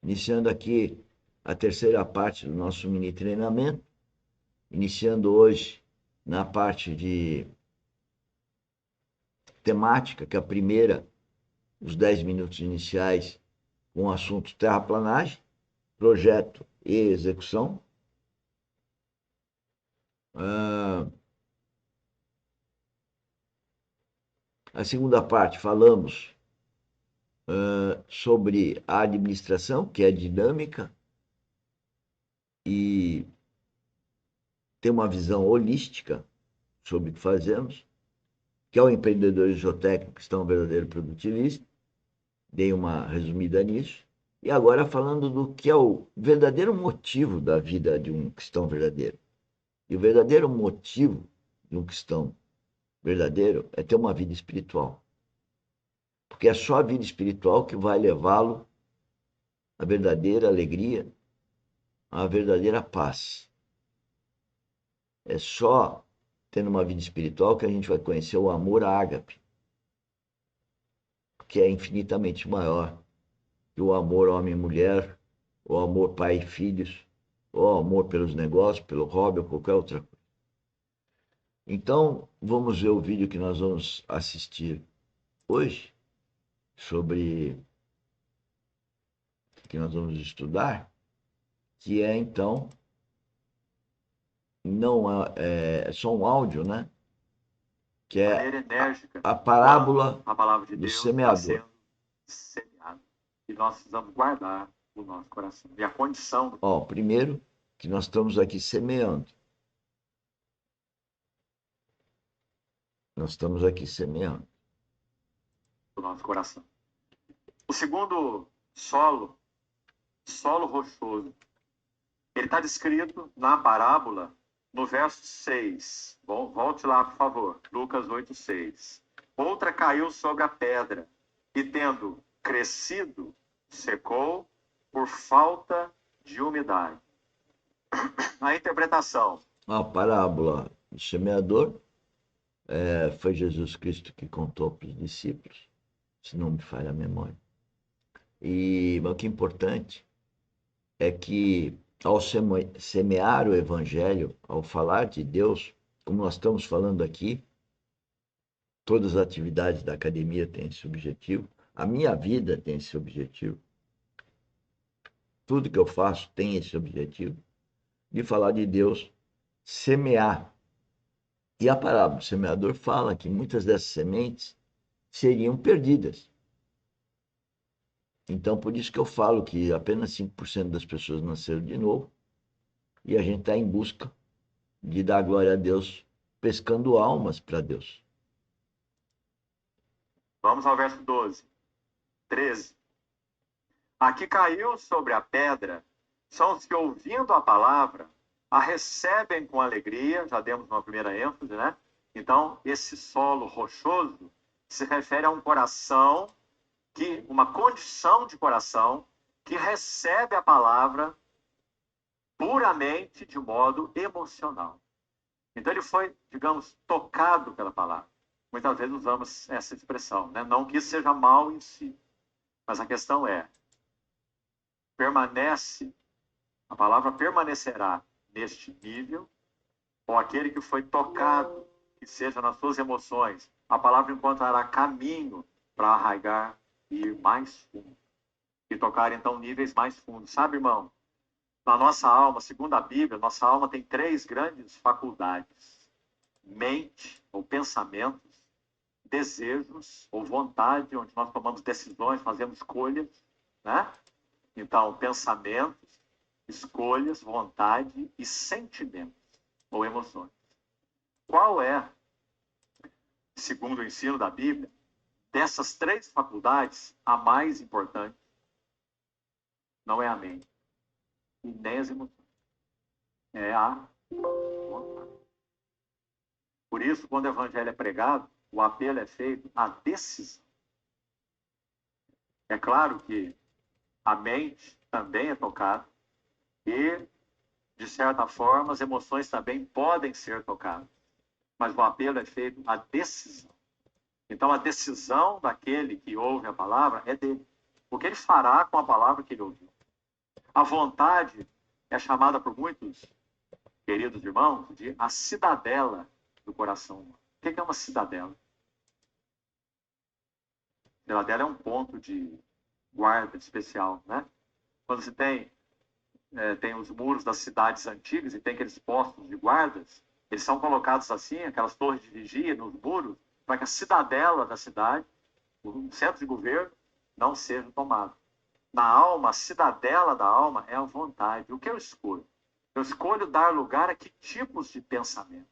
Iniciando aqui a terceira parte do nosso mini treinamento, iniciando hoje na parte de temática, que é a primeira, os 10 minutos iniciais, com o assunto terraplanagem, projeto e execução. A segunda parte, falamos sobre a administração, que é dinâmica e tem uma visão holística sobre o que fazemos, que é o empreendedorismo técnico, que está um verdadeiro produtivista. Dei uma resumida nisso. E agora falando do que é o verdadeiro motivo da vida de um cristão verdadeiro. E o verdadeiro motivo de um cristão verdadeiro é ter uma vida espiritual. Porque é só a vida espiritual que vai levá-lo à verdadeira alegria, à verdadeira paz. É só tendo uma vida espiritual que a gente vai conhecer o amor ágape, que é infinitamente maior que o amor homem e mulher, o amor pai e filhos, ou amor pelos negócios, pelo hobby ou qualquer outra coisa. Então, vamos ver o vídeo que nós vamos assistir hoje, sobre que nós vamos estudar, que é então, não é só um áudio, né? Que é a parábola a palavra de do Deus está semeador. sendo semeada. E nós precisamos guardar o nosso coração. E a condição Ó, primeiro, que nós estamos aqui semeando. Nós estamos aqui semeando. do nosso coração. O segundo solo rochoso, ele está descrito na parábola no verso 6. Bom, volte lá, por favor. Lucas 8:6. Outra caiu sobre a pedra e, tendo crescido, secou por falta de umidade. A interpretação. A parábola do semeador foi Jesus Cristo que contou para os discípulos, se não me falha a memória. E o que é importante é que ao semear o evangelho, ao falar de Deus, como nós estamos falando aqui, todas as atividades da academia têm esse objetivo, a minha vida tem esse objetivo, tudo que eu faço tem esse objetivo, de falar de Deus, semear. E a parábola do semeador fala que muitas dessas sementes seriam perdidas. Então, por isso que eu falo que apenas 5% das pessoas nasceram de novo e a gente está em busca de dar glória a Deus, pescando almas para Deus. Vamos ao verso 12. 13. Aqui caiu sobre a pedra são os que, ouvindo a palavra, a recebem com alegria. Já demos uma primeira ênfase, né? Então, esse solo rochoso se refere a um coração, uma condição de coração que recebe a palavra puramente de modo emocional. Então, ele foi, digamos, tocado pela palavra. Muitas vezes usamos essa expressão, né? Não que isso seja mal em si, mas a questão é, a palavra permanecerá neste nível, ou aquele que foi tocado, que seja nas suas emoções, a palavra encontrará caminho para arraigar e ir mais fundo. E tocar, então, níveis mais fundos. Sabe, irmão? Na nossa alma, segundo a Bíblia, nossa alma tem 3 grandes faculdades: mente, ou pensamentos; desejos, ou vontade, onde nós tomamos decisões, fazemos escolhas, né? Então, pensamentos, escolhas, vontade e sentimentos, ou emoções. Qual é, segundo o ensino da Bíblia, dessas 3 faculdades, a mais importante? Não é a mente e nem as emoções. É a vontade. Por isso, quando o evangelho é pregado, o apelo é feito à decisão. É claro que a mente também é tocada e, de certa forma, as emoções também podem ser tocadas. Mas o apelo é feito à decisão. Então, a decisão daquele que ouve a palavra é dele. O que ele fará com a palavra que ele ouviu? A vontade é chamada por muitos queridos irmãos de a cidadela do coração humano. O que é uma cidadela? Cidadela é um ponto de guarda especial, né? Quando você tem os muros das cidades antigas e tem aqueles postos de guardas, eles são colocados assim, aquelas torres de vigia nos muros, para que a cidadela da cidade, o centro de governo, não seja tomado. Na alma, a cidadela da alma é a vontade. O que eu escolho? Eu escolho dar lugar a que tipos de pensamento?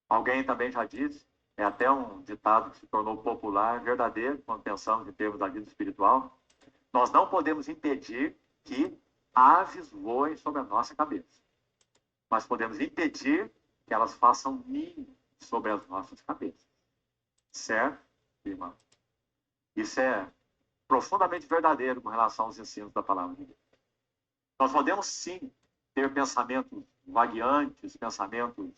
Alguém também já disse, é até um ditado que se tornou popular, verdadeiro, quando pensamos em termos da vida espiritual. Nós não podemos impedir que aves voem sobre a nossa cabeça, mas podemos impedir que elas façam ninho sobre as nossas cabeças. Certo, irmão? Isso é profundamente verdadeiro com relação aos ensinos da palavra de Deus. Nós podemos sim ter pensamentos vagueantes, pensamentos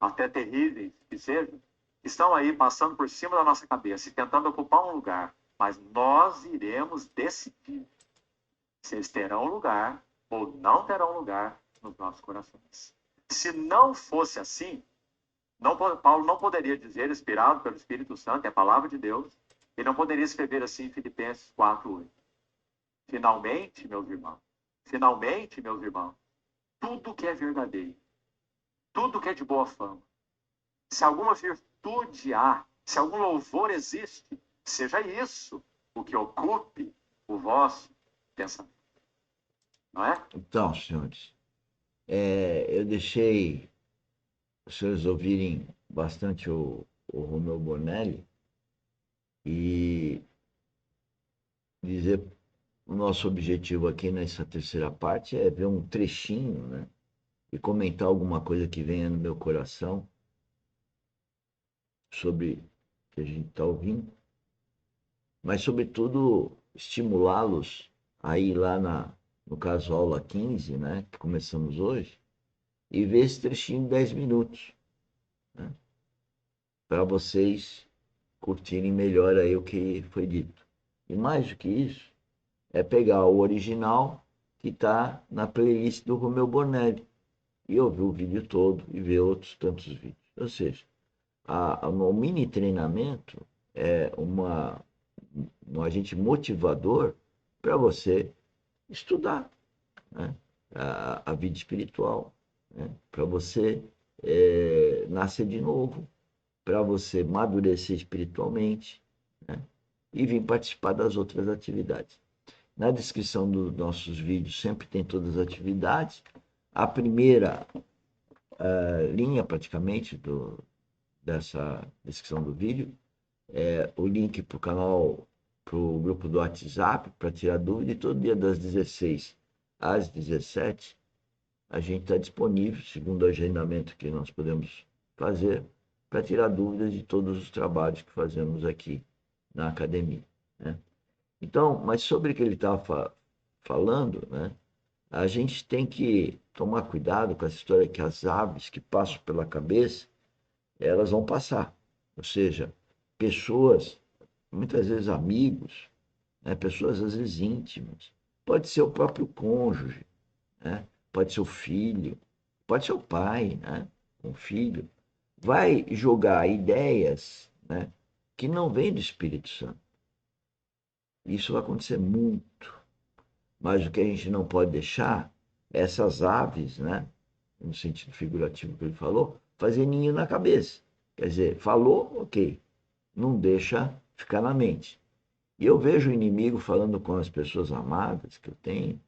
até terríveis que sejam, que estão aí passando por cima da nossa cabeça e tentando ocupar um lugar, mas nós iremos decidir se eles terão lugar ou não terão lugar nos nossos corações. Se não fosse assim, Paulo não poderia dizer, inspirado pelo Espírito Santo, é a palavra de Deus, ele não poderia escrever assim em Filipenses 4:8. Finalmente, meus irmãos, tudo que é verdadeiro, tudo que é de boa fama, se alguma virtude há, se algum louvor existe, seja isso o que ocupe o vosso pensamento. Não é? Então, senhores, eu deixei os senhores ouvirem bastante o Romeu Bonelli e dizer o nosso objetivo aqui nessa terceira parte é ver um trechinho, né? E comentar alguma coisa que venha no meu coração sobre o que a gente está ouvindo, mas sobretudo estimulá-los a ir lá no caso aula 15, né, que começamos hoje, e ver esse trechinho de 10 minutos, né, para vocês curtirem melhor aí o que foi dito. E mais do que isso, é pegar o original que está na playlist do Romeu Bonelli e ouvir o vídeo todo e ver outros tantos vídeos. Ou seja, o mini treinamento é um agente motivador para você estudar, né, a vida espiritual, né, para você nascer de novo, para você amadurecer espiritualmente, né, e vir participar das outras atividades. Na descrição dos nossos vídeos sempre tem todas as atividades. A primeira linha, praticamente, dessa descrição do vídeo é o link para o canal, para o grupo do WhatsApp, para tirar dúvida. E todo dia das 16 às 17 a gente está disponível, segundo o agendamento que nós podemos fazer, para tirar dúvidas de todos os trabalhos que fazemos aqui na academia, né? Então, mas sobre o que ele estava falando, né? A gente tem que tomar cuidado com essa história que as aves que passam pela cabeça, elas vão passar. Ou seja, pessoas, muitas vezes amigos, né? Pessoas às vezes íntimas. Pode ser o próprio cônjuge, né? Pode ser o filho, pode ser o pai, né? Um filho. Vai jogar ideias, né? Que não vêm do Espírito Santo. Isso vai acontecer muito. Mas o que a gente não pode deixar é essas aves, né, no sentido figurativo que ele falou, fazer ninho na cabeça. Quer dizer, falou, ok, não deixa ficar na mente. E eu vejo o inimigo falando com as pessoas amadas que eu tenho,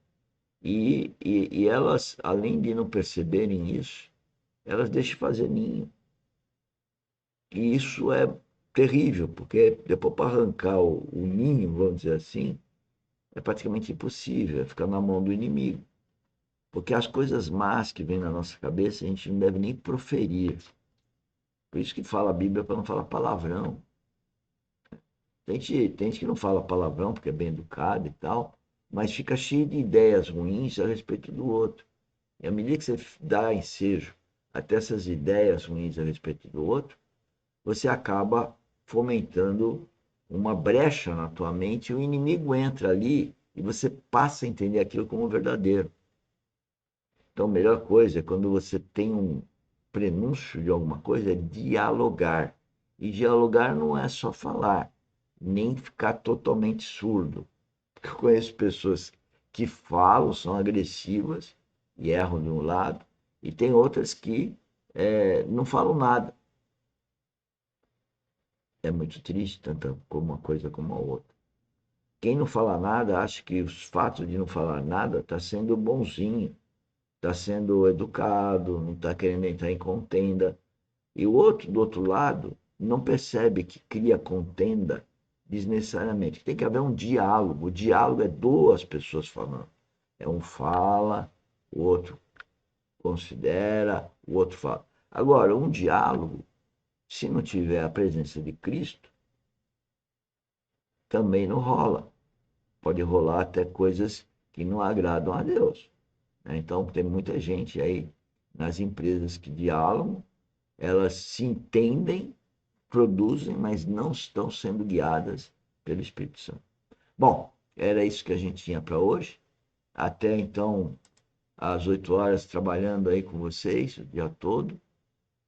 e elas, além de não perceberem isso, elas deixam fazer ninho. E isso é terrível, porque depois para arrancar o ninho, vamos dizer assim, é praticamente impossível, é ficar na mão do inimigo. Porque as coisas más que vêm na nossa cabeça, a gente não deve nem proferir. Por isso que fala a Bíblia para não falar palavrão. Tem gente que não fala palavrão porque é bem educado e tal, mas fica cheio de ideias ruins a respeito do outro. E à medida que você dá ensejo até essas ideias ruins a respeito do outro, você acaba fomentando uma brecha na tua mente e o inimigo entra ali e você passa a entender aquilo como verdadeiro. Então, a melhor coisa é quando você tem um prenúncio de alguma coisa, é dialogar. E dialogar não é só falar, nem ficar totalmente surdo. Porque eu conheço pessoas que falam, são agressivas e erram de um lado, e tem outras que não falam nada. É muito triste, tanto como uma coisa como a outra. Quem não fala nada acha que os fatos de não falar nada está sendo bonzinho, está sendo educado, não está querendo entrar em contenda. E o outro, do outro lado, não percebe que cria contenda desnecessariamente. Tem que haver um diálogo. O diálogo é duas pessoas falando. É um fala, o outro considera, o outro fala. Agora, um diálogo, se não tiver a presença de Cristo, também não rola. Pode rolar até coisas que não agradam a Deus. Então, tem muita gente aí nas empresas que dialogam, elas se entendem, produzem, mas não estão sendo guiadas pelo Espírito Santo. Bom, era isso que a gente tinha para hoje. Até então, às 8 horas, trabalhando aí com vocês o dia todo.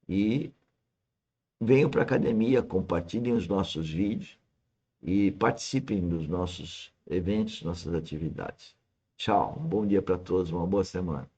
E venham para a academia, compartilhem os nossos vídeos e participem dos nossos eventos, nossas atividades. Tchau, um bom dia para todos, uma boa semana.